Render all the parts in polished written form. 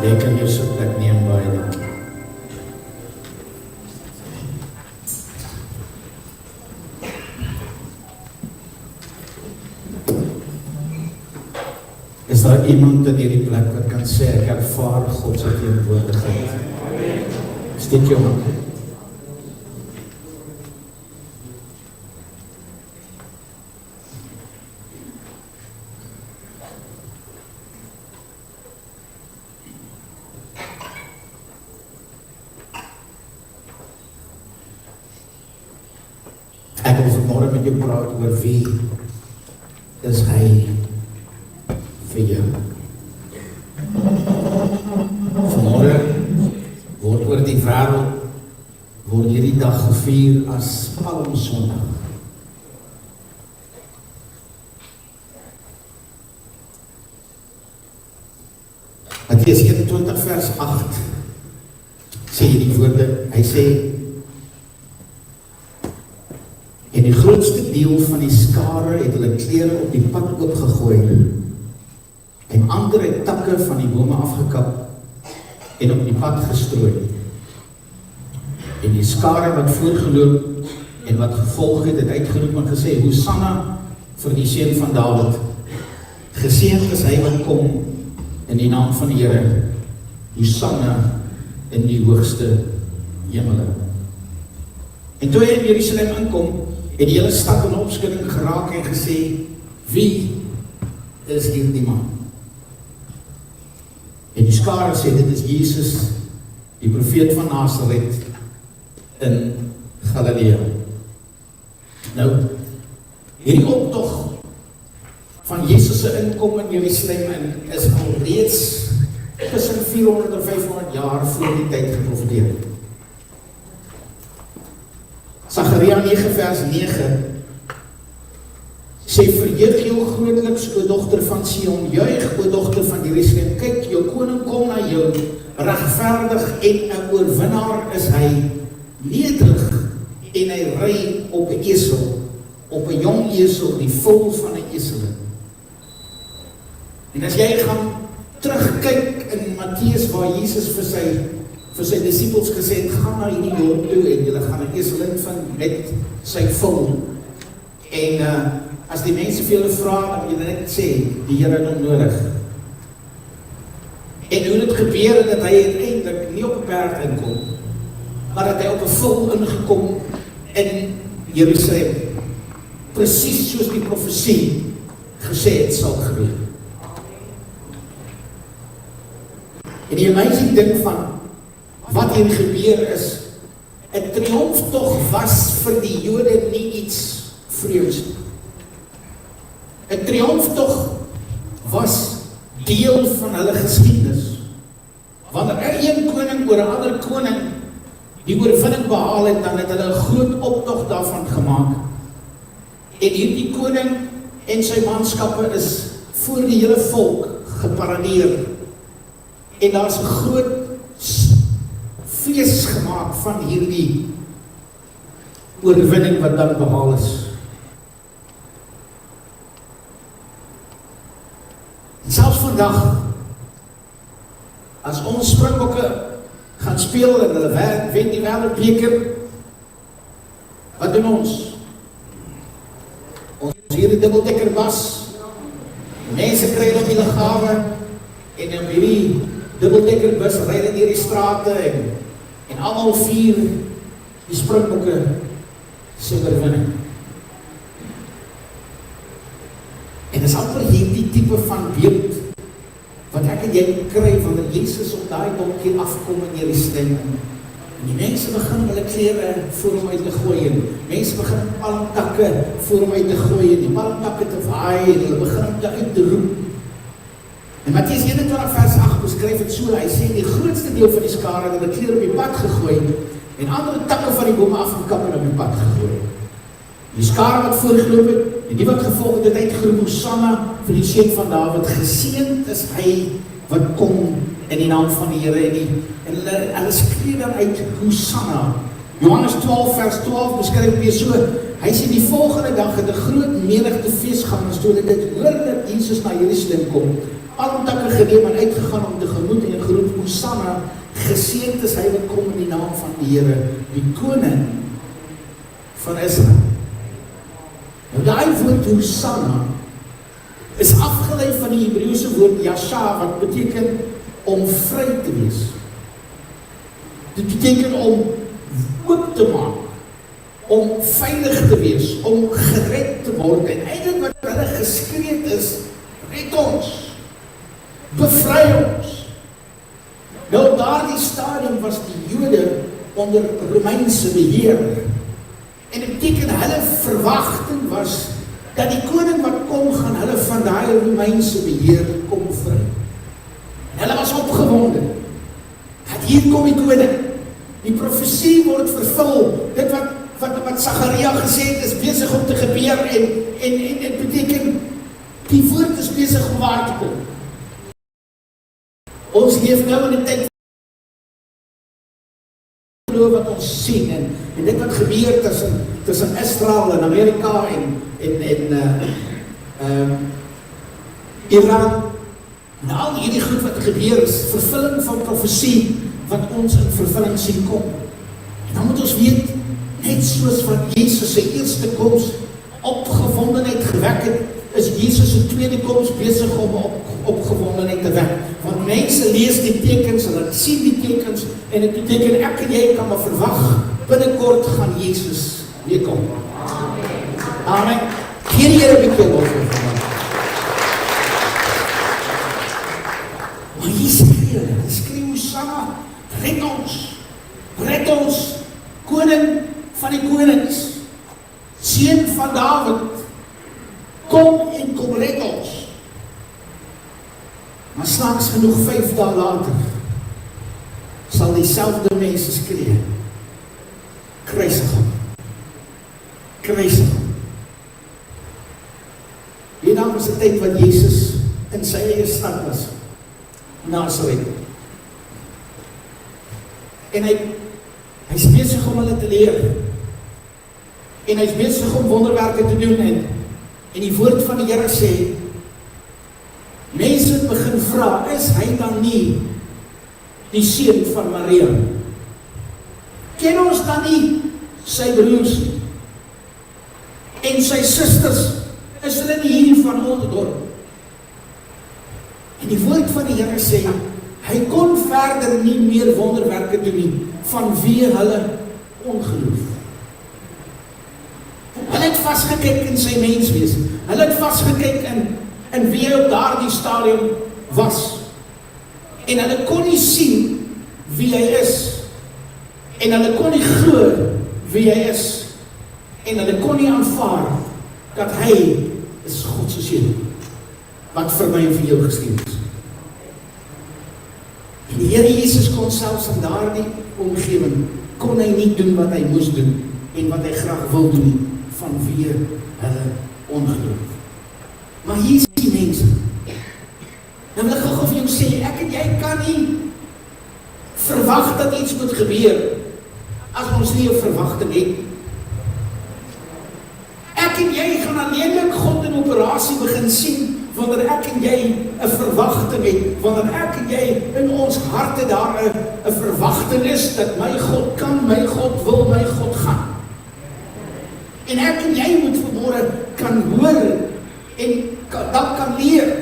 Jy kan jou sitplek neem baie dankie. Is daar iemand in hierdie plek wat kan sê, ek ervaar God se teenwoordigheid? Steek jou hand. Ek wil vanmôre met jou praat oor wie is hy vir jou. Vanmôre word oor die wêreld word hierdie dag gevier as Palmsondag. Mattheus 21 vers 8 sê hierdie woorde, hy sê, en die grootste deel van die skare het hulle klere op die pad oopgegooi en ander het takke van die bome afgekap en op die pad gestrooi. En die skare wat voorgeloop en wat gevolg het uitgeroep en gesê, Hosanna vir die seun van Dawid. Geseënd is hy wat kom in die naam van die Here. Hosanna in die hoogste hemele. En toe hy in Jerusalem inkom, het die hele stad in opskudding geraak en gesê, wie is hierdie man? En die skare sê, dit is Jesus, die profeet van Nasaret in Galilea. Nou, hierdie optog van Jesus se inkom in Jerusalem is al reeds tussen 400 en 500 jaar voor die tyd geprofeteer. Sagaria 9 vers 9 sê, verheug jou grootliks, o dogter van Sion, juig, o dogter van Jerusalem, kyk, jou koning kom na jou, regverdig en 'n oorwinnaar is hy, nederig en hy ry op 'n esel, op 'n jong esel, die foal van 'n esel. En as jy gaan terugkyk in Matteus waar Jesus vir sy disippels gesê het, gaan na hierdie dorp toe en julle gaan 'n esel vind met sy foal. En as die mense vir julle vra, dan moet julle net sê, die Here het hom nodig. En hoe het gebeur dat hy uiteindelik nie op 'n perd inkom, maar dat hy op 'n foal ingekom in Jerusalem, presies soos die profesie gesê het sal gebeur. En die amazing ding van wat hier gebeur is, 'n triomftog was vir die Jode nie iets vreemds nie. 'n triomftog was deel van hulle geskiedenis. Wanneer een koning oor 'n ander koning die oorwinning behaal het, dan het hulle 'n groot optog daarvan gemaak. En hierdie koning en sy manskappe is voor die hele volk geparadeer. En daar's 'n groot fees gemaak van hierdie oorwinning wat dan behaal is. En selfs vandag, as ons Springbokke gaan speel en hulle wen die wêreldbeker, wat doen ons? Ons hier die dubbeldekker bus, mense kry op die lughawe en op hierdie dubbeldekker bus ry hulle deur die strate en almal vier die Springbokke se oorwinning. En dis amper hierdie tipe van beeld wat ek en jy kry wanneer Jesus op daai donkie afkom in Jerusalem. En die mense begin hulle klere voor hom uit te gooi en mense begin palmtakke voor hom uit te gooi en die palmtakke te waai en hulle begin hom uit te roep. En Matteus 21 vers 8 beskryf dit so, hy sê die grootste deel van die skare het hulle klere op die pad gegooi en ander takke van die bome afgekap en op die pad gegooi. Die skare wat voorgeloop het en die wat gevolg het uitgeroep, Hosanna vir die seun van Dawid, geseënd is hy wat kom in die naam van die Here en hulle skree dan uit Hosanna. Johannes 12 vers 12 beskryf weer so, hy sê die volgende dag het 'n groot menigte feesgangers toe hulle dit hoor dat Jesus na Jerusalem kom, palmtakke geneem en uitgegaan om tegemoet en geroep geseënd is hy wat kom in die naam van die Here, die koning van Israel. Nou daai woord Hosanna is afgelei van die Hebreëse woord Yasha, wat beteken om vry te wees. Dit beteken om oop te maak, om veilig te wees, om gered te word. En eintlik wat hulle geskree is, red ons, bevry ons. Nou op daardie stadium was die Jode onder Romeinse beheer. En dit beteken hulle verwagting was dat die koning wat kom, gaan hulle van daai Romeinse beheer kom vry. En hulle was opgewonde. Dat hier kom die koning. Die profesie word vervul. Dit wat Sagaria gesê het, is besig om te gebeur en dit beteken die woord is besig om waar te kom. Ons leef nou in 'n tyd wat ons sien en dit wat gebeur tussen Israel en Amerika en Iran en al hierdie goed wat gebeur is vervulling van profesie wat ons in vervulling sien kom. En dan moet ons weet, net soos wat Jesus se eerste koms opgewondenheid gewek het, is Jesus se tweede koms besig om opgewondenheid te wek. Want mense lees die tekens, hulle sien die tekens en dit beteken ek en jy kan maar verwag, binnekort gaan Jesus weer kom. Amen. Geen Here bietjie lof vir vandag. Maar hier skree Hosanna, red ons, koning van die konings, seun van Dawid, kom en kom red ons. Maar snaaks genoeg 5 dae later, sal dieselfde mense skree, kruisig hom. Hierna was 'n tyd wat Jesus in sy eie stad was, Nazareth. En hy's besig om hulle te leer. En hy's besig om wonderwerke te doen en die woord van die Here sê, mense het begin vra, is hy dan nie die seun van Maria? Ken ons dan nie sy broers nie? En sy susters, is hulle nie hier van ons dorp? En die woord van die Here sê, hy kon verder nie meer wonderwerke doen nie, vanweë hulle ongeloof. Hulle het vasgekyk in sy menswees. Hulle het vasgekyk in wie hy op daardie stadium was. En hulle kon nie sien wie hy is. En hulle kon nie glo wie hy is. En hulle kon nie aanvaar dat hy is God se seun wat vir my en vir jou gestuur is. En die Here Jesus kon selfs in daardie omgewing kon hy nie doen wat hy moes doen en wat hy graag wil doen vanweë hulle ongeloof. Maar hier is die mense. Nou wil ek gou vir jou sê, ek en jy kan nie verwag dat iets moet gebeur as ons nie 'n verwagting het. Ek en jy gaan alleenlik God in operasie begin sien wanneer ek en jy 'n verwagting het, wanneer ek en jy in ons harte daar 'n verwagting is dat my God kan, my God wil, my God gaan. En ek en jy moet vanmôre kan hoor en dat kan leer.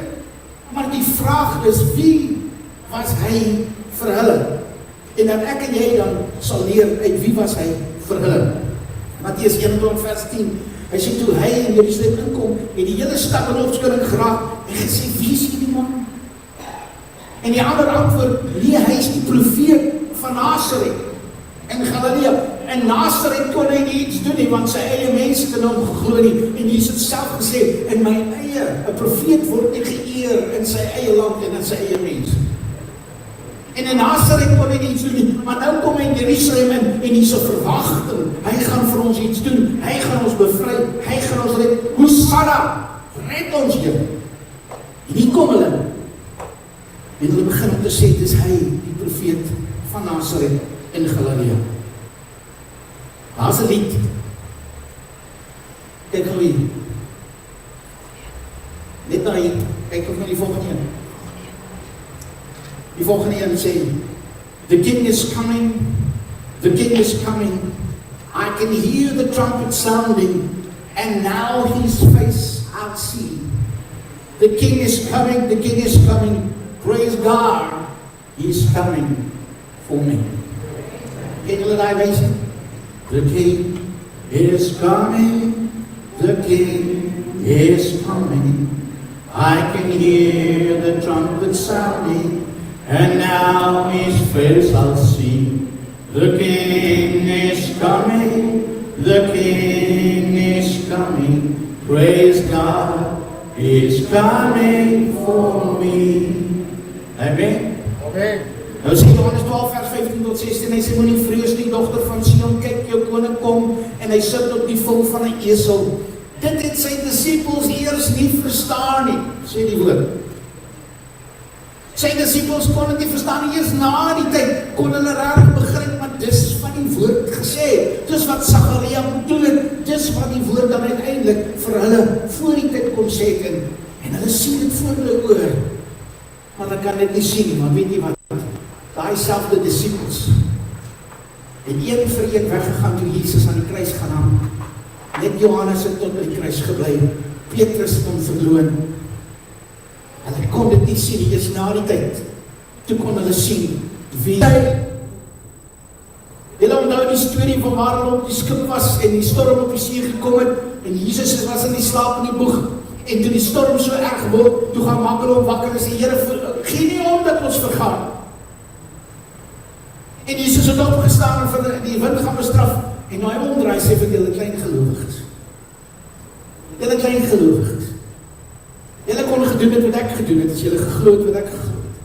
Maar die vraag is, wie was hy vir hulle? En dan ek en jy dan sal leer uit wie was hy vir hulle. Matteus 21 vers 10. Hy sê toe hy in Jerusalem inkom, het die hele stad in opskudding geraak en gesê, wie is hierdie man? En die ander antwoord, nee, hy is die profeet van Nazareth in Galilea. En Nazareth kon hy nie iets doen nie, want sy eie mense het in hom geglo nie. En Jesus het self gesê, in my eie, 'n profeet word nie geëer in sy eie land en in sy eie mense. En in Nazareth kon hy nie iets doen nie, maar nou kom hy in Jerusalem en hier's 'n verwagting. Hy gaan vir ons iets doen, hy gaan ons bevry, hy gaan ons red. Hosanna, red ons Here. En hier kom hulle. En hulle begin om te sê, dis hy, die profeet van Nazareth in Galilea. Daar's 'n lied. Kyk gou hier. Net na hier, kyk of na die volgende een. Die volgende een sê, The King is coming. The King is coming. I can hear the trumpet sounding, and now his face I'll see. The King is coming. The King is coming. Praise God. He's coming for me. Ken julle daai wysie? The King is coming. The King is coming. I can hear the trumpet sounding, and now his face I'll see. The King is coming. The King is coming. Praise God. He's coming for me. Amen. Amen. Nou sê Johannes 12 vers 15 tot 16, hy sê moenie vrees nie, dogter van Sion, kyk jou koning kom en hy sit op die vel van 'n esel. Dit het sy disippels eers nie verstaan nie, sê die woord. Sy disippels kon dit nie verstaan nie, eers na die tyd kon hulle regtig begryp, maar dis wat die woord gesê, dis wat Sagaria bedoel het, dis wat die woord dan uiteindelik vir hulle voor die tyd kon sê, en hulle sien dit voor hulle oor, maar hulle kan dit nie sien nie, maar weet jy wat, daai selfde disippels het een vir een weggegaan toe Jesus aan die kruis gaan hang. Net Johannes het tot by die kruis gebly, Petrus het hom verloon. Hulle kon dit nie sien nie, eers na die tyd, toe kon hulle sien wie Julle onthou die storie van waar hulle op die skip was en die storm op die see gekom het en Jesus was in die slaap in die boeg en toe die storm so erg word, toe gaan maak hulle hom wakker en sê, Here, gee nie om dat ons vergaan. En Jesus het opgestaan en vir die wind gaan bestraf en nou hy omdraai sê vir julle klein gelowiges. Julle klein gelowiges. Julle kon gedoen het wat ek gedoen het, as julle geglo het wat ek geglo het.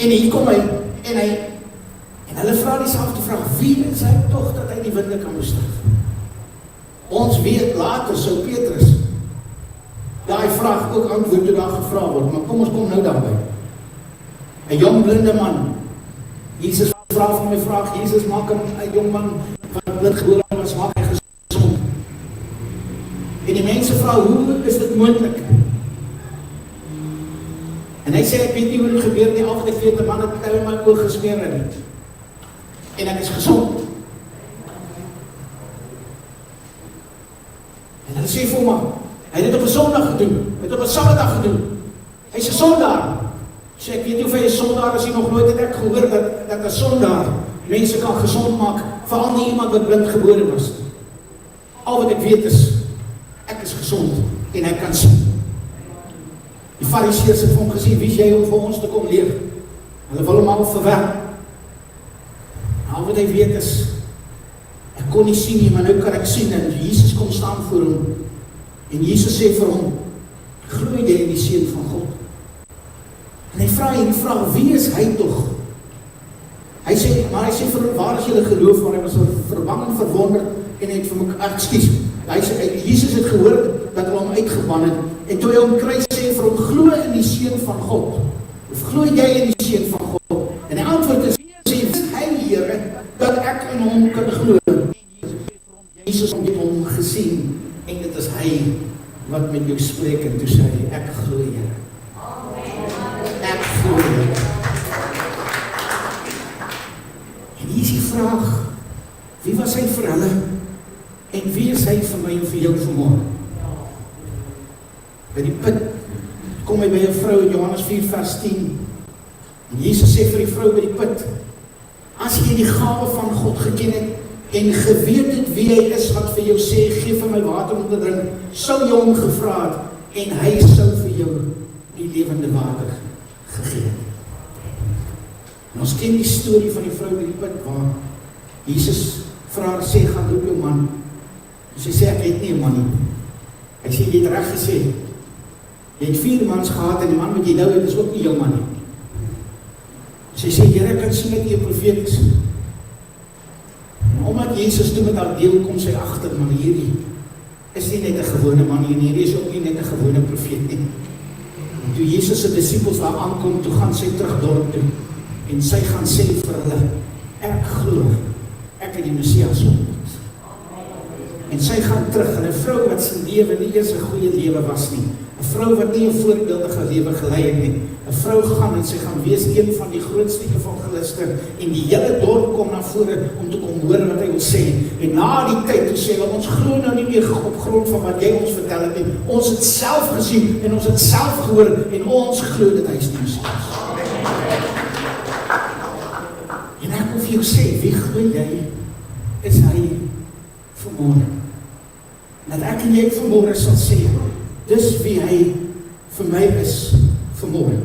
En hier kom hy en hulle vra dieselfde vraag, wie is hy tog dat hy die winde kan bestraf? Ons weet later sou Petrus daai vraag ook antwoord toe daar gevra word, maar kom ons kom nou daarby. 'n jong blinde man. Jesus vra van my vraag, Jesus maak 'n jong man wat blind gebore was, maak hy gesond. En die mense vra, hoe is dit moontlik? En hy sê, ek weet nie hoe dit gebeur nie, al wat ek weet, 'n man het in my oog gesmeer en ek is gesond. En hulle sê vir hom, hy het dit op 'n Sondag gedoen, hy het op 'n Saterdag gedoen. Hy's 'n sondaar. Sê, ek weet nie of hy 'n sondaar is, nog nooit het ek gehoor dat 'n sondaar mense kan gesond maak, veral nie iemand wat blind gebore was. Al wat ek weet is, ek is gesond en ek kan sien. Die Fariseërs het vir hom gesê, wie is jy om vir ons te kom leer? Hulle wil hom al verwerp. Al wat hy weet is, ek kon nie sien nie, maar nou kan ek sien, en Jesus kom staan voor hom, en Jesus sê vir hom, glo jy in die Seun van God? En hy vra hierdie vraag, wie is hy tog? Hy sê vir hom, waar is julle geloof, maar hy was verbang en verwonder, en hy het vir my, ekskuus, Jesus het gehoor, dat hy hom uitgeban het, en toe hy hom kry, sê vir hom, glo in die Seun van God, of glo jy in die Seun van God? En die antwoord is, Here, dat ek in hom kan glo. Jesus het hom gesien, en dit is hy wat met jou spreek, en toe sê hy, ek glo Here. Ek glo Here. En hier is die vraag, wie was hy vir hulle, en wie is hy vir my en vir jou vanmorgen? By die put, kom hy by 'n vrou in Johannes 4 vers 10, en Jesus sê vir die vrou by die put, as jy die gawe van God geken het, en geweet het wie hy is, wat vir jou sê, geef vir my water om te drink, sou jy hom gevra het, en hy sou vir jou die lewende water gegee het. En ons ken die storie van die vrou by die put, waar Jesus vra, sê, gaan roep jou man, en sy sê, ek het nie 'n man nie. Hy sê, jy het reg gesê, jy het 4 mans gehad, en die man wat jy nou het, is ook nie jou man nie. Sy sê, Here, ek kan sien dat jy 'n profeet is. En omdat Jesus toe met haar deel kom, sy agter, maar hierdie is nie net 'n gewone man nie, hierdie is ook nie net 'n gewone profeet nie. En toe Jesus se disippels daar aankom, toe gaan sy terug dorp toe, en sy gaan sê vir hulle, ek glo, ek het die Messias ontmoet. En sy gaan terug, en 'n vrou wat sy lewe nie eers 'n goeie lewe was nie, 'n vrou wat nie 'n voorbeeldige lewe gelei het nie. 'n Vrou gaan en sy gaan wees een van die grootste evangeliste en die hele dorp kom na vore om te kom hoor wat hy wil sê. En na die tyd toe sê hulle, ons glo nou nie meer op grond van wat jy ons vertel het nie. Ons het self gesien en ons het self gehoor en ons glo dat hy is die Messias. En ek wil vir jou sê, wie glo jy is hy vanmôre? Dat ek en jy vanmôre sal sê, dis wie hy vir my is vanmôre.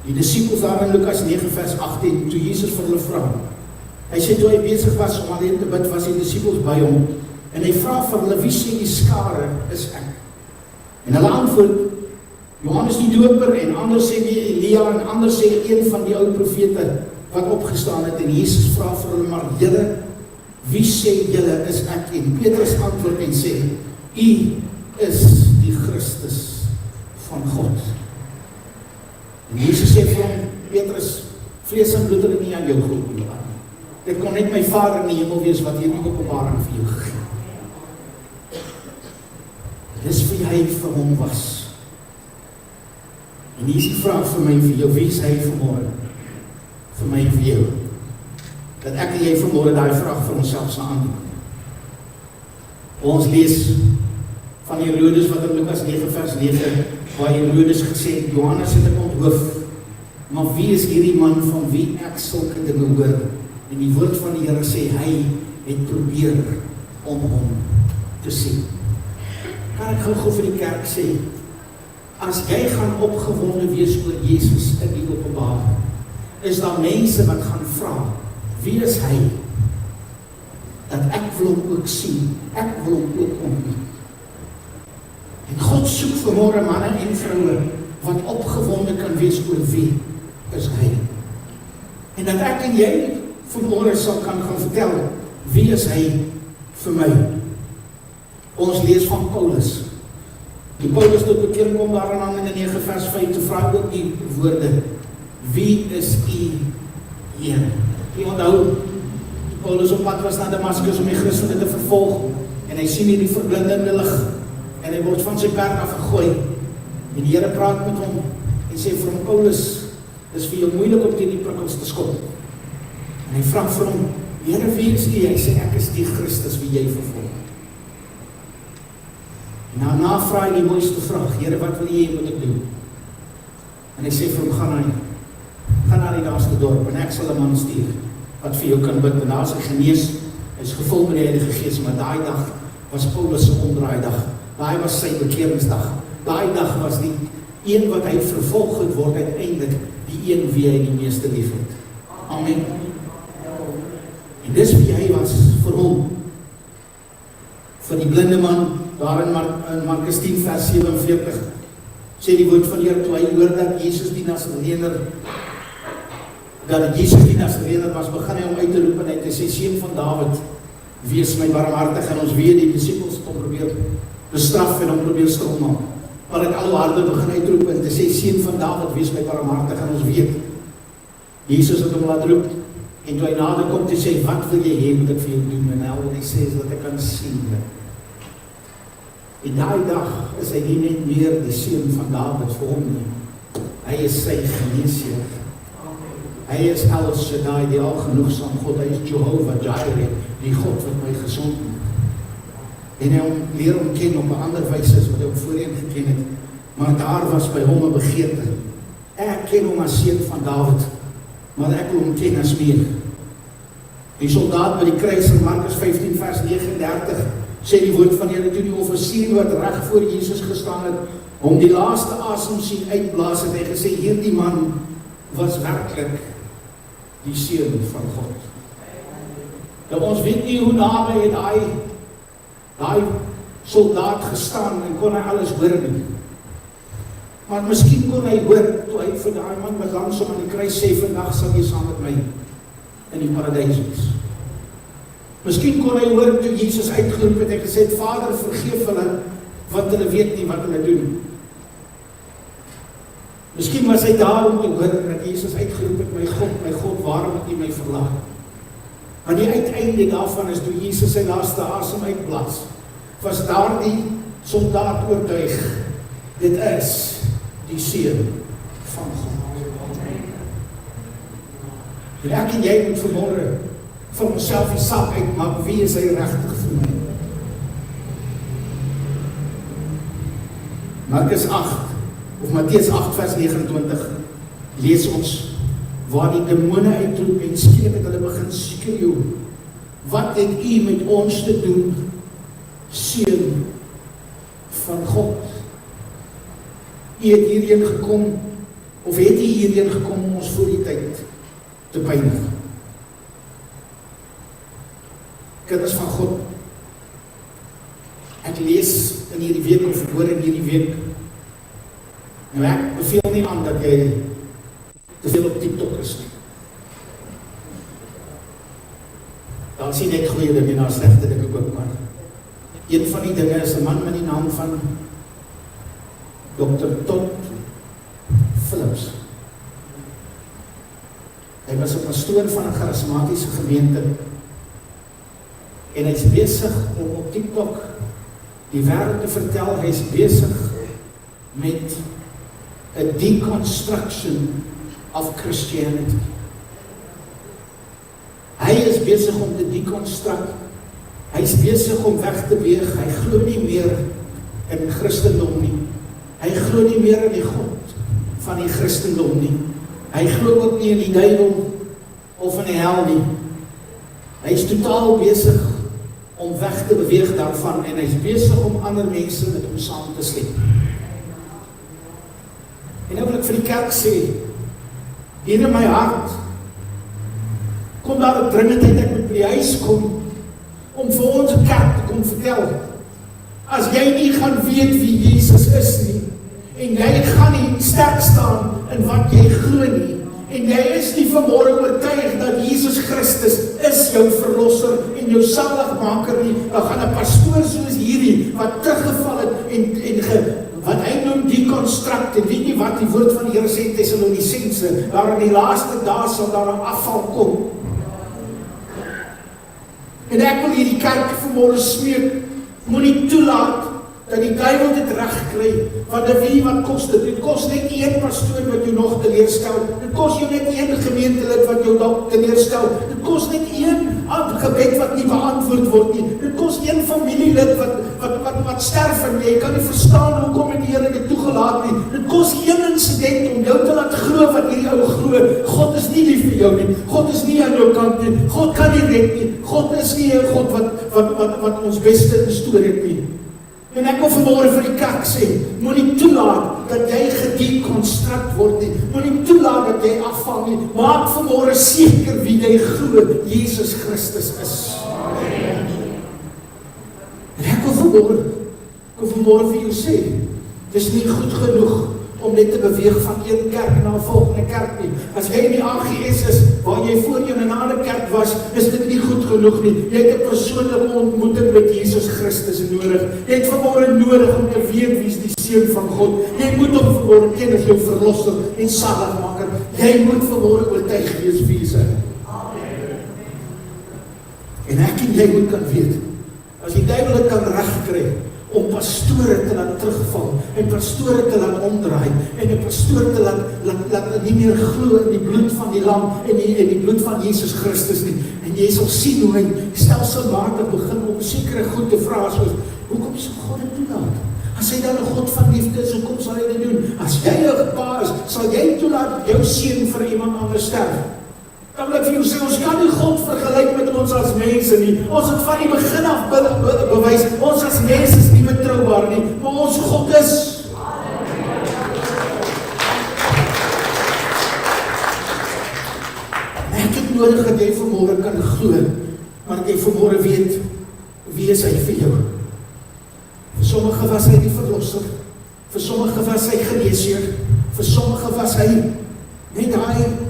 Die disippels daar in Lukas 9 vers 18, toe Jesus vir hulle vra, hy sê toe hy besig was om alleen te bid, was die disippels by hom, en hy vra vir hulle, wie sê die skare is ek? En hulle antwoord, Johannes die Doper, en ander sê wie Elia, en ander sê een van die ou profete wat opgestaan het, en Jesus vra vir hulle, maar julle, wie sê julle is ek? En Petrus antwoord en sê, u is die Christus van God. En Jesus sê vir hom, Petrus, vlees en bloed het nie aan jou geopenbaar nie. Dit kon net my Vader in die hemel wees wat hierdie openbaring vir jou gegee. Dis wie hy vir hom was. En hier is die vraag vir my en vir jou, wie is hy vanmôre? Vir my en vir jou. Dat ek en jy vanmôre daai vraag vir onsself sal aandoen. Ons lees van Herodes wat in Lukas 9 vers 9, waar Herodes gesê het, Johannes het ek onthoof, maar wie is hierdie man van wie ek sulke dinge hoor? En die woord van die Here sê, hy het probeer om hom te sien. Kan ek gou vir die kerk sê, as jy gaan opgewonde wees oor Jesus in die openbaring, is daar mense wat gaan vra, wie is hy? Dat ek wil hom ook sien, ek wil hom ook ontmoet. En God soek vanmôre manne en vroue wat opgewonde kan wees oor wie is hy. En dat ek en jy vanmôre sal kan gaan vertel, wie is hy vir my? Ons lees van Paulus. Die Paulus tot bekering kom daar in Handelinge 9 vers 5 te vra ook die woorde, wie is u Heer? Jy onthou, Paulus op pad was na Damaskus om die Christene te vervolg, en hy sien hierdie verblindende lig, en hy word van sy perd af gegooi, en die Here praat met hom, en sê vir hom, Paulus, dis vir jou moeilik om teen die prikkels te skop. En hy vra vir hom, Here, wie is u? Hy sê, ek is die Christus wie jy vervolg. En daarna vra hy die mooiste vraag, Here, wat wil jy moet ek doen? En hy sê vir hom, gaan na die naaste dorp, en ek sal 'n man stuur, wat vir jou kan bid, en daar is hy genees, hy is gevul met die Heilige Gees, maar daai dag was Paulus se omdraaidag, daai was sy bekeringsdag, daai dag was die een wat hy vervolg het word uiteindelik, die een wie hy die meeste lief het. Amen. En dis wie hy was vir hom, vir die blinde man, daar in Markus 10 vers 47, sê die woord van die Here, toe hy hoor dat Jesus die Nasarener was, begin hy om uit te roep en hy te sê, seun van Dawid, wees my barmhartig. En ons weet die disippels het hom probeer bestraf en hom probeer stil maak. Maar het al hoe harder begin uitroep en te sê, seun van Dawid, wees my barmhartig. En ons weet, Jesus het hom laat roep, en toe hy nader kom te sê, wat wil jy hê moet ek vir jou doen? En hy wil sê, dat ek kan sien. En daai dag is hy nie net meer die seun van Dawid vir hom nie. Hy is sy geneesheer. Hy is El Shaddai, die algenoegsaam God. Hy is Jehovah Jireh, die God wat my gesond maak. En hy leer hom ken op 'n ander wyse as wat hy hom voorheen geken het. Maar daar was by hom 'n begeerte. Ek ken hom as seun van Dawid, maar ek wil hom ken as meer. Die soldaat by die kruis in Markus 15 vers 39 sê die woord van die Here, toe die offisier wat reg voor Jesus gestaan het, om die laaste asem sien uitblaas, het hy gesê, hierdie man was werklik die seun van God. Nou ons weet nie hoe naby het daai soldaat gestaan en kon hy alles hoor nie. Maar miskien kon hy hoor toe hy vir daai man wat langsom aan die kruis sê, vandag sal jy saam met my in die paradys wees. Miskien kon hy hoor toe Jesus uitgeroep het en gesê het, Vader, vergeef hulle, want hulle weet nie wat hulle doen. Miskien was hy daar om te hoor dat Jesus uitgeroep het, my God, waarom het U my verlaat? Maar die uiteinde daarvan is, toe Jesus sy laaste asem uitblaas, was daar die soldaat oortuig Dit is die seun van God. En ek en jy moet vanmôre vir onsself die saak uitmaak, wie is hy regtig vir my? Markus 8, of Matteus 8 vers 29, lees ons, waar die demone uitroep en skielik het hulle begin skreeu, wat het u met ons te doen, seun van God? U het hierheen gekom, of het u hierheen gekom om ons voor die tyd te pynig? Kinders van God, ek lees in hierdie week, of hoor in hierdie week, nou ek beveel nie aan dat jy te veel op TikTok is nie. Dan sien ek goeie dinge en slegte dinge ook, maar een van die dinge is 'n man met die naam van Dr. Todd Phillips. Hy was 'n pastoor van 'n charismatiese gemeente en hy is besig om op TikTok die wêreld te vertel, hy is besig met 'n deconstruction of Christianity. Hy is besig om te deconstruct, hy is besig om weg te weeg, hy glo nie meer in Christendom nie, hy glo nie meer in die God van die Christendom nie, hy glo ook nie in die duiwel of in die hel nie, hy is totaal besig om weg te beweeg daarvan en hy is besig om ander mense met hom saam te sleep. En nou wil ek vir die kerk sê, hier in my hart, kom daar 'n dringendheid, ek moet by die huis kom, om vir ons kerk te kom vertel, as jy nie gaan weet wie Jesus is nie, en jy gaan nie sterk staan in wat jy glo nie, en jy is nie vanmôre oortuig dat Jesus Christus is jou verlosser en jou saligmaker nie, dan gaan 'n pastoor soos hierdie, wat teruggeval het en wat hy noem deconstruct, en weet nie wat die woord van die Here sê in Tessalonisense, daar in die laaste dae sal daar 'n afval kom. En ek wil hierdie kerk vanmôre smeek, moenie toelaat dat die duiwel dit reg kry, want wat kos dit? Dit kos net een pastoor wat jou nog teleerstel, dit kos jou net een gemeentelid wat jou dalk teleerstel, dit kos net een gebed wat nie beantwoord word nie, dit kos een familielid wat sterf en jy kan nie verstaan hoekom het die Here dit toegelaat nie, dit kos een insident om jou te laat glo wat hierdie ou glo, God is nie lief vir jou nie, God is nie aan jou kant nie, God kan nie red nie, God is nie 'n God wat ons beste instoor het nie. En ek wil vanmôre vir die kerk sê, moenie toelaat dat jy gedeconstruct word nie, moenie toelaat dat jy afval nie, maak vanmôre seker wie jy glo, Jesus Christus is. Amen. En ek wil vanmôre vir jou sê, dit is nie goed genoeg om net te beweeg van een kerk na 'n volgende kerk nie. As jy in die AGS is, waar jy voorheen in 'n ander kerk was, is dit nie goed genoeg nie. Jy het 'n persoonlike ontmoeting met Jesus Christus nodig. Jy het vanmôre nodig om te weet wie is die seun van God. Jy moet hom vanmôre ken as jou verlosser en saligmaker. Jy moet vanmôre oortuig wees wie hy is. Amen. En ek en jy moet kan weet, as die duiwel dit kan regkry om pastore te laat terugval, en pastore te laat omdraai, en 'n pastoor te laat nie meer glo in die bloed van die lam, en die bloed van Jesus Christus nie, en jy sal sien hoe hy stelselmatig begin om sekere goed te vra, soos, hoekom sal God dit toelaat? As hy dan 'n God van liefde is, hoekom sal hy dit doen? As jy 'n pa is, sal jy toelaat jou seun vir iemand anders sterf? Dan wil ek vir jou sê, ons kan nie God vergelyk met ons as mense nie. Ons het van die begin af bewys, ons as mense is nie betroubaar nie, maar ons God is. Ek het nodig dat jy vanmôre kan glo, maar dat jy vanmôre weet, wie is hy vir jou? Vir sommige was hy die verlosser, vir sommige was hy geneesheer, vir sommige was hy net daai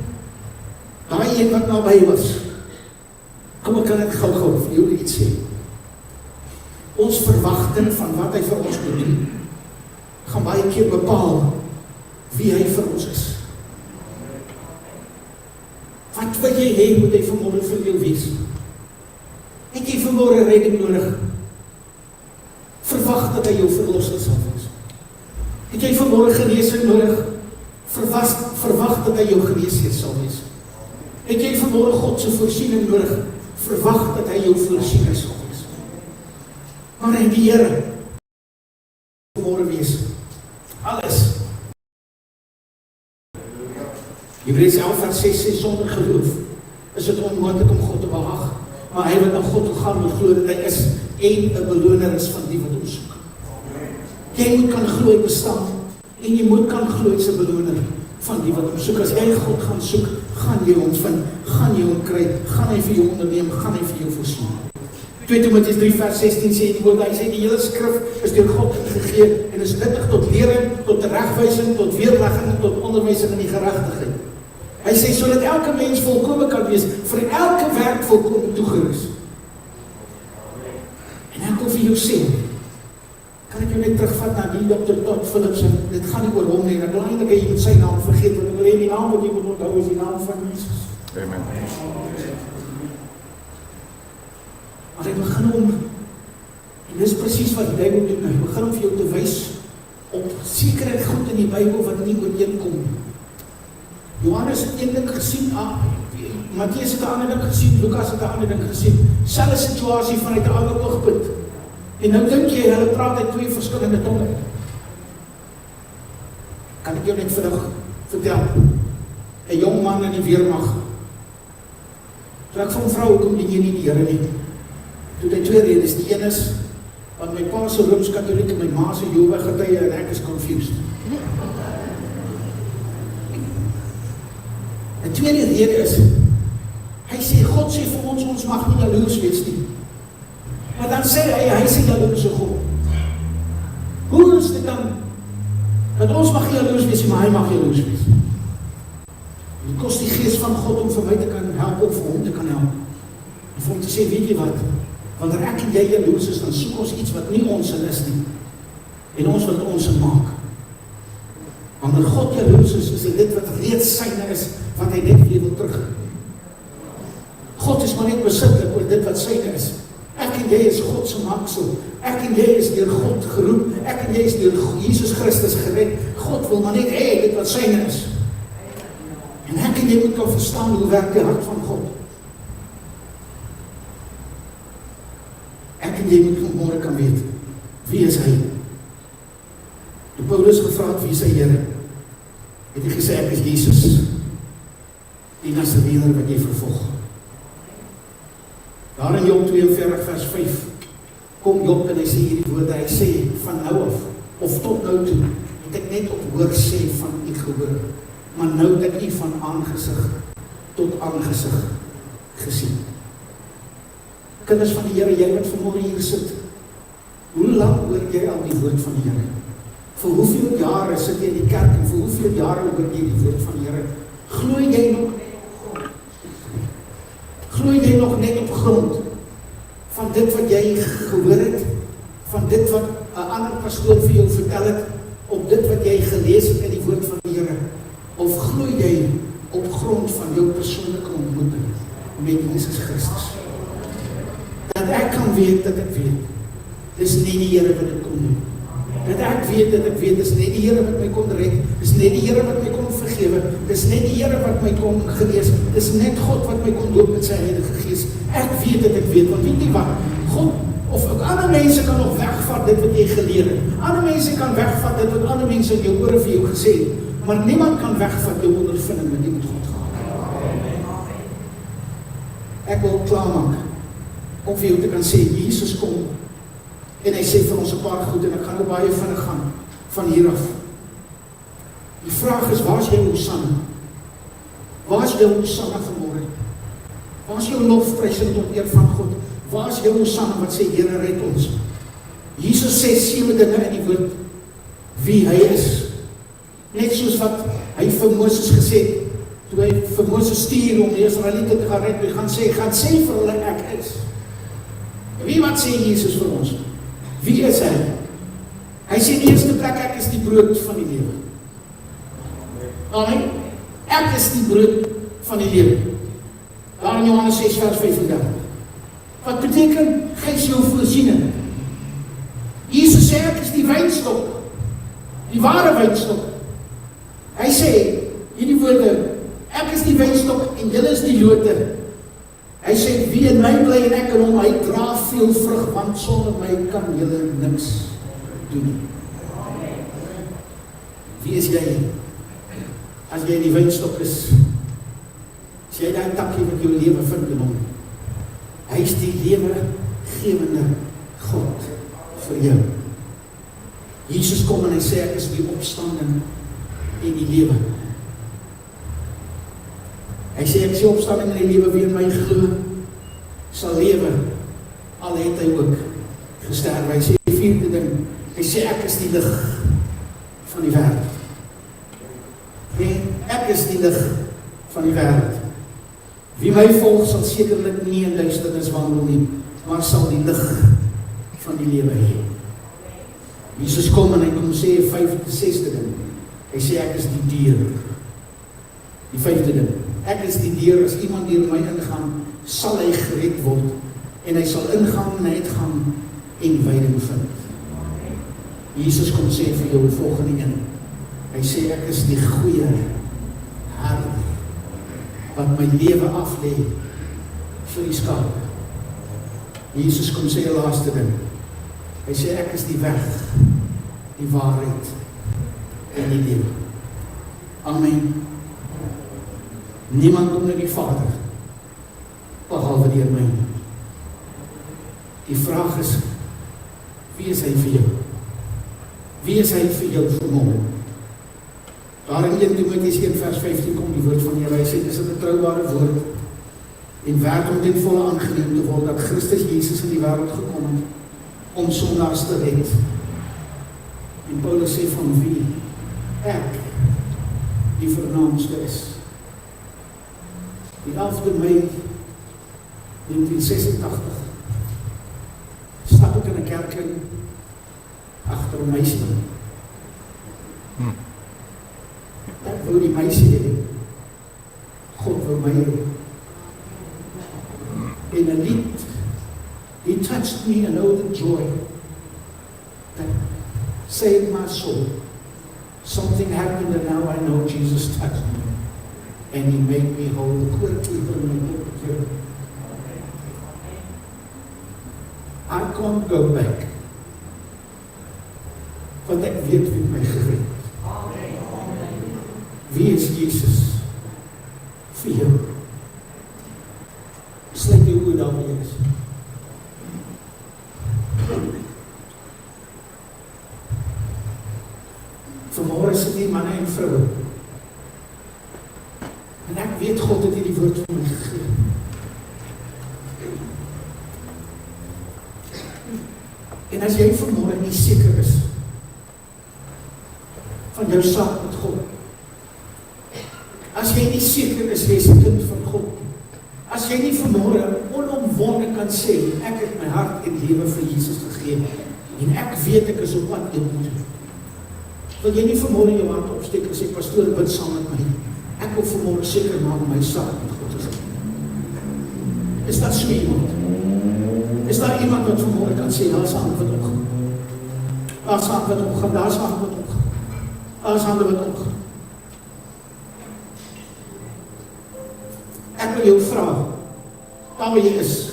een wat naby was. Kom, ek kan dit gou vir jou iets sê. Ons verwagting van wat hy vir ons moet doen, gaan baie keer bepaal wie hy vir ons is. Wat wil jy hê moet hy vanmôre vir jou wees? Het jy vanmôre redding nodig? Verwag dat hy jou verlosser sal wees. Het Het jy vanmôre genesing nodig? Verwag dat hy jou geneesheer sal wees. Het jy vanmôre God se voorsiening nodig? Verwag dat hy jou voorsiening sal wees. Maar hy die Here vanmôre wees. Alles. Hebreërs 11 vers 6 sê sonder geloof is dit onmoontlik om God te behaag. Maar hy wat na God toe gaan moet glo dat hy is en 'n beloner is van die wat hom soek. Jy moet kan glo hy bestaan en jy moet kan glo hy's 'n beloner van die wat hom soek. As jy God gaan soek, gaan jy hom vind, gaan jy hom kry, gaan hy vir jou onderneem, gaan hy vir jou voorsien. 2 Timoteus 3 vers 16 sê die woord, hy sê die hele skrif is deur God gegee en is nuttig tot lering, tot teregwysing, tot weerlegging, tot onderwysing in die geregtigheid. Hy sê sodat elke mens volkome kan wees, vir elke werk volkome toegerus. En ek wil vir jou sê, kan ek jou net terugvat na die Dr. Todd Phillips, dit gaan nie oor hom nie, en ek wil eintlik jy moet sy naam vergeet, want ek wil die naam wat jy moet onthou is die naam van Jesus. Amen. Maar hy begin om, en dis presies wat die Bybel doen, hy begin om vir jou te wys op sekere goed in die Bybel wat nie ooreenkom. Johannes het een ding gesien, Mattheus het 'n ander ding gesien, Lukas het 'n ander ding gesien, selfe situasie vanuit 'n ander oogpunt. En nou dink jy, hulle praat uit twee verskillende tonge. Kan ek jou net vinnig vertel, 'n jong man in die weermag, toe ek vir hom vra, hoekom dien jy nie die Here nie? Toe hy twee redes, die een is, want my pa is 'n Rooms-Katoliek en my ma is 'n Jehovah getuie en ek is confused. Die tweede rede is, hy sê, God sê vir ons mag nie jaloers wees nie. Maar dan sê hy sê jaloerse God. Hoe is dit dan, dat ons mag jaloers wees, maar hy mag jaloers wees? Het kost die gees van God om vir my te kan help, of vir hom te kan help. En vir hom te sê, weet jy wat, wanneer ek en jy jaloers is, dan soek ons iets wat nie ons is nie, en ons wat ons maak. Wanneer God jaloers is dit wat reeds syne is, wat hy net weer wil terug. God is maar net besitlik oor dit wat syne is. Ek en jy is God se maaksel. Ek en jy is deur God geroep. Ek en jy is deur Jesus Christus gered. God wil maar net hê dit wat syne is. En ek en jy moet kan verstaan hoe werk die hart van God. Ek en jy moet vanmôre kan weet, wie is hy? Toe Paulus gevra het, wie is hy Here? Het hy gesê, ek is Jesus, die Nasareër wat jy vervolg. Daar in Job 42 vers 5, kom Job en hy sê hierdie woorde, hy sê, van nou af, of tot nou toe, het ek net op hoor sê van u gehoor, maar nou het ek u van aangesig tot aangesig gesien. Kinders van die Here, jy wat vanmôre hier sit, hoe lang hoor jy al die woord van die Here? Vir hoeveel jare sit jy in die kerk en vir hoeveel jare hoor jy die woord van die Here? Glooi jy nog net op grond? Glooi jy nog net op grond van dit wat jy gehoor het, van dit wat 'n ander pastoor vir jou vertel het, op dit wat jy gelees het in die woord van die Here? Of glooi jy op grond van jou persoonlike ontmoeting met Jesus Christus? Dat ek kan weet dat ek weet, dis nie die Here wat dit kon doen. Dat ek weet, dis net die Here wat my kon red, dis net die Here wat my kon vergewe, dis net die Here wat my kon genees, dis net God wat my kon doop met sy Heilige Gees. Ek weet dat ek weet, want weet jy wat, God, of ook ander mense kan nog wegvat dit wat jy geleer het, ander mense kan wegvat dit wat ander mense in jou ore vir jou gesê het, maar niemand kan wegvat jou ondervinding met die met God gehad. Ek wil klaarmaak, om vir jou te kan sê, Jesus kom, en hy sê vir ons 'n paar goed, en ek gaan nou baie vinnig gaan, van hier af. Die vraag is, waar is jou Hosanna? Waar is jou Hosanna vanmôre? Waar is jou lofprysing tot eer van God? Waar is jou Hosanna wat sê, Here red ons? Jesus sê 7 dinge in die woord, wie hy is. Net soos wat hy vir Moses gesê het, toe hy vir Moses stuur om die Israeliete te gaan red, hy gaan sê vir hulle, ek is. Wie wat sê Jesus vir ons? Wie is hy? Hy sê in die eerste plek, ek is die brood van die lewe. Amen. Ek is die brood van die lewe. Daar in Johannes 6 vers 35. Wat beteken, hy is jou voorsiening. Jesus sê, ek is die wynstok. Die ware wynstok. Hy sê, hierdie woorde, ek is die wynstok en julle is die lote. Hy sê, wie in my bly en ek in hom, hy dra veel vrug, want sonder my kan julle niks doen nie. Wie is jy? As jy die wynstok is, as jy die takkie wat jou lewe vind in hom, hy is die lewegewende God vir jou. Jesus kom en hy sê, ek is die opstanding en die lewe. Hy sê, ek is die opstanding en die lewe, wie in my glo, sal lewe, al het hy ook gesterf. Hy sê, die vierde ding, hy sê, ek is die lig van die wêreld. Nee, ek is die lig van die wêreld. Wie my volg sal sekerlik nie in duisternis wandel nie, maar sal die lig van die lewe hê. Jesus kom en hy kom sê, sesde ding, hy sê, ek is die deur. Die vyfde ding, ek is die deur, as iemand deur my ingaan, sal hy gered word, en hy sal ingaan en uitgaan, en wyding vind. Jesus kom sê vir jou volgende een, hy sê, ek is die goeie herder, wat my lewe aflê, vir die skaap. Jesus kom sê, die laaste ding, hy sê, ek is die weg, die waarheid, en die lewe. Amen. Niemand kom na die Vader, behalwe deur my. Die vraag is, wie is hy vir jou? Wie is hy vir jou vanmôre? Daar in 1 Timoteus 1 vers 15 kom die woord van die Here. Hy sê, dis 'n betroubare woord, en werd om ten volle aangeneem te word, dat Christus Jesus in die wêreld gekom het, om sondaars te red. En Paulus sê van wie ek die vernaamste is. Die 11de Mei 1986 stap ek in 'n kerk in, agter 'n meisie. Ek wou die meisie hê. God wou my hê. In 'n lied, he touched me and oh the joy that saved my soul. Something happened and now I know Jesus touched me and he made me whole. Quickly from my book. I can't go back. Want ek weet wie my gered. Wie is Jesus vir jou? Sluit jou oë daarmee is. Vanmôre sit hier manne en vroue. En ek weet God het hierdie woord vir my gegee. En as jy vanmôre nie seker is van jou saak met God, as jy nie seker is jy is 'n kind van God, as jy nie vanmôre onomwonde kan sê, ek het my hart en lewe vir Jesus gegee, en ek weet ek is op pad hemel toe. Wil jy nie vanmôre jou hand opsteek en sê, pastoor, bid saam met my. Ek wil vanmôre seker maak my saak met God is. Is dat so iemand? Is daar iemand wat vanmôre kan sê, daar is hande wat opgaan. Daar is hande wat opgaan, daar is hande wat opgaan. Daar is hande wat opgaan. Ek wil jou vra, daar waar jy is,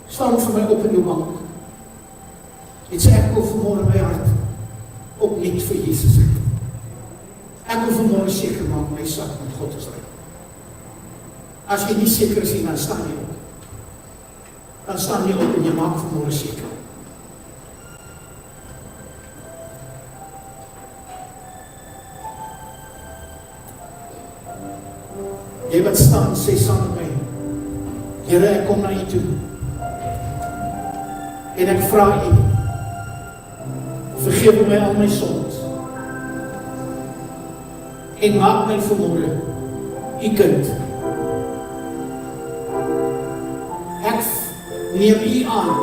staan vir my op in jou bank. En sê, ek wil vanmôre my hart opnuut vir Jesus hê. Ek wil vanmôre seker maak my saak met God is reg. As jy nie seker is nie, dan staan jy op. Dan staan jy op en jy maak vanmôre seker. Jy wat staan, sê saam met my, Here, ek kom na U toe. En ek vra U, vergewe my al my sondes. En maak my vanmôre U kind. Ek neem U aan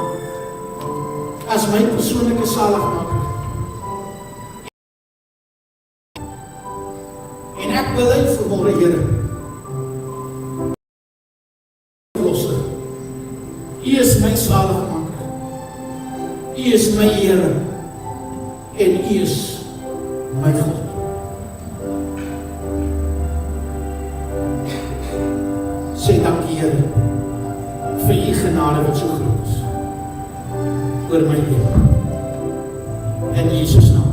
as my persoonlike saligmaker. En ek wil U vanmôre, Here, verlosser. U is my saligmaker. U is my Here. En U is my God, sê dankie Here vir u genade wat so groot is oor my lewe. In Jesus naam.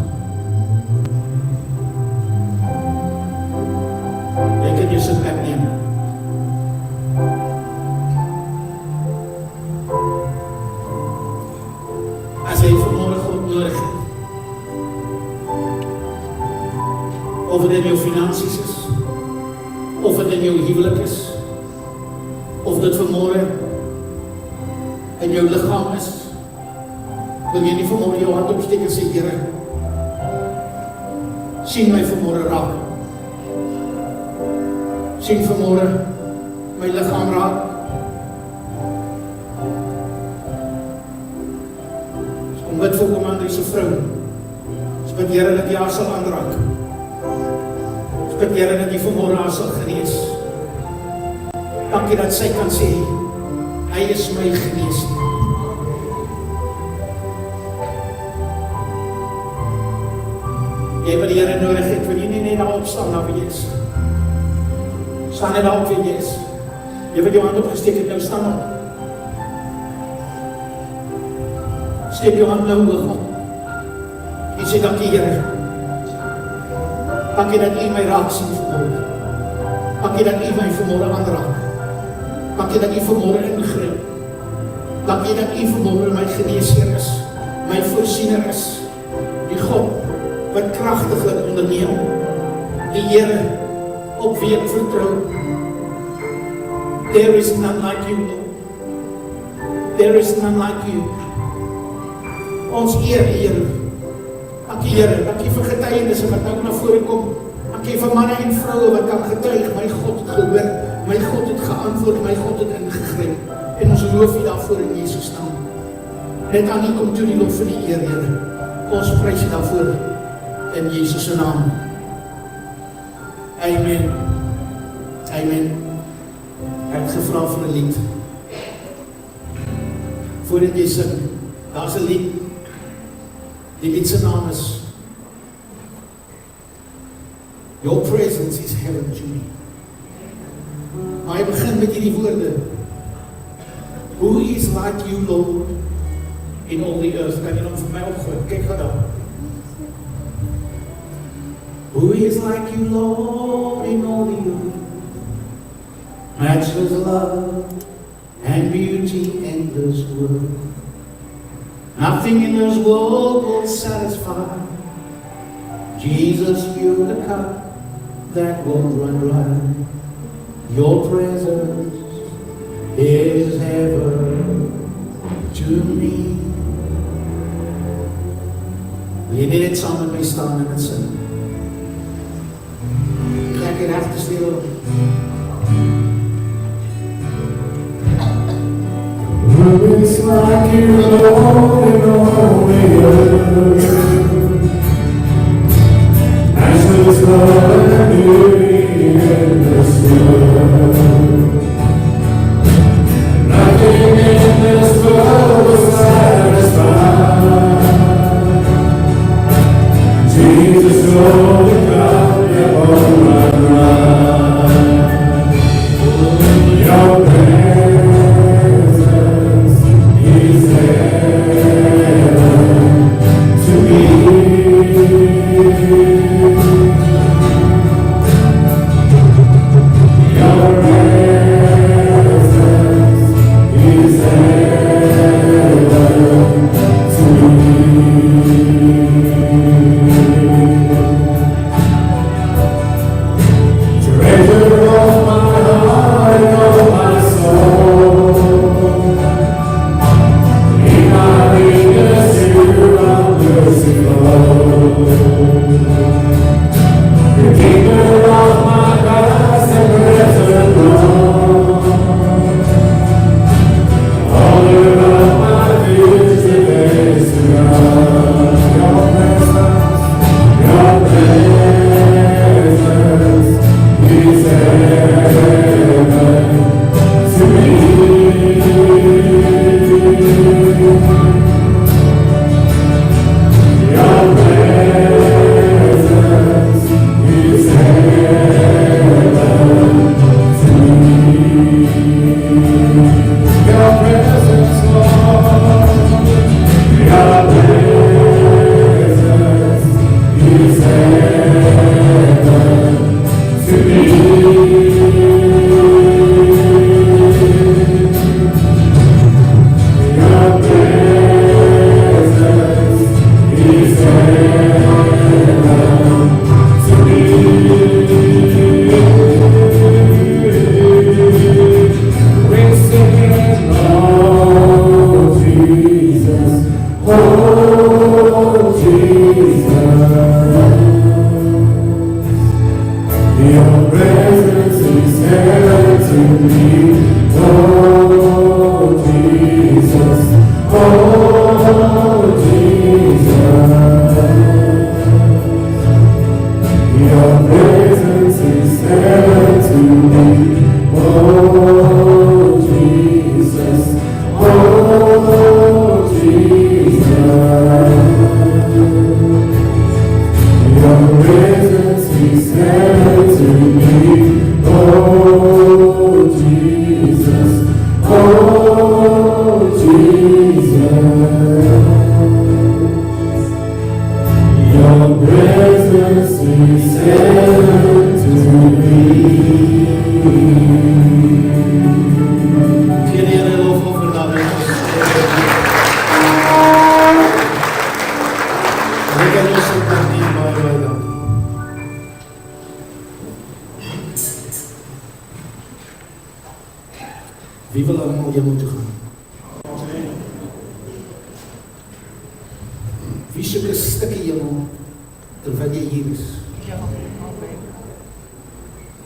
Jy kan jou sitplek neem. As jy vanmôre God nodig het, of dit in jou finansies is, of dit in jou huwelik is, of dit vanmôre in jou liggaam is, wil jy nie vanmôre jou hand opsteek en sê, Here, sien my vanmôre raak. Sien vanmôre my liggaam raak. Kom bid vir Komandrie se vrou. Ons bid Here dat jy haar sal aanraak. Ons bid Here dat jy vanmôre haar sal genees. Dankie dat sy kan sê, hy is my geneesheer. Jy wat die Here nodig het, wil jy nie net daar opstaan, daar waar jy is. Staan net daar op waar jy is. Jy wat jou hand opgesteek het, nou staan op. Steek jou hand nou hoog op. En sê, dankie Here. Dankie dat u my raak sien vanmôre. Dankie dat u my vanmôre aanraak. Dankie dat u vanmôre ingryp. Dankie dat u vanmôre my geneesheer is, my voorsiener is, die God wat kragtiglik onderneem, die Here op wie ek vertrou. There is none like you, Lord. There is none like you. Ons eer Here. Dankie Here, dankie vir getuienisse wat nou na vore kom. Dankie vir manne en vroue wat kan getuig, my God het gehoor, my God het geantwoord, my God het ingegryp. En ons loof u daarvoor in Jesus naam. Net aan u kom toe die lof vir die eer, Here. Ons prys u daarvoor in Jesus se naam. Amen. Amen. Ek het gevra vir 'n lied. Voordat jy sing, daar's 'n lied. Die lied se naam is Your presence is heaven to me. Maar hy begin met hierdie woorde. Who is like you, Lord, in all the earth? Kan jy dan vir my opgooi? Kyk gou daar. Who is like you, Lord, in all the earth? Matchless love and beauty in this world. Nothing in this world will satisfy. Jesus, you're the cup that won't run dry. Your presence is heaven to me. Wil jy net saam met my staan en dit sing? Kijk hier recht te stil. Who is like you, Lord, in all the earth? Matchless love and beauty in this world. Nothing in this world will satisfy. Jesus, you're the God that won't run dry. Your presence is heaven to me. Wie wil allemaal hemel toe gaan? Wie soek 'n stukkie hemel terwyl jy hier is?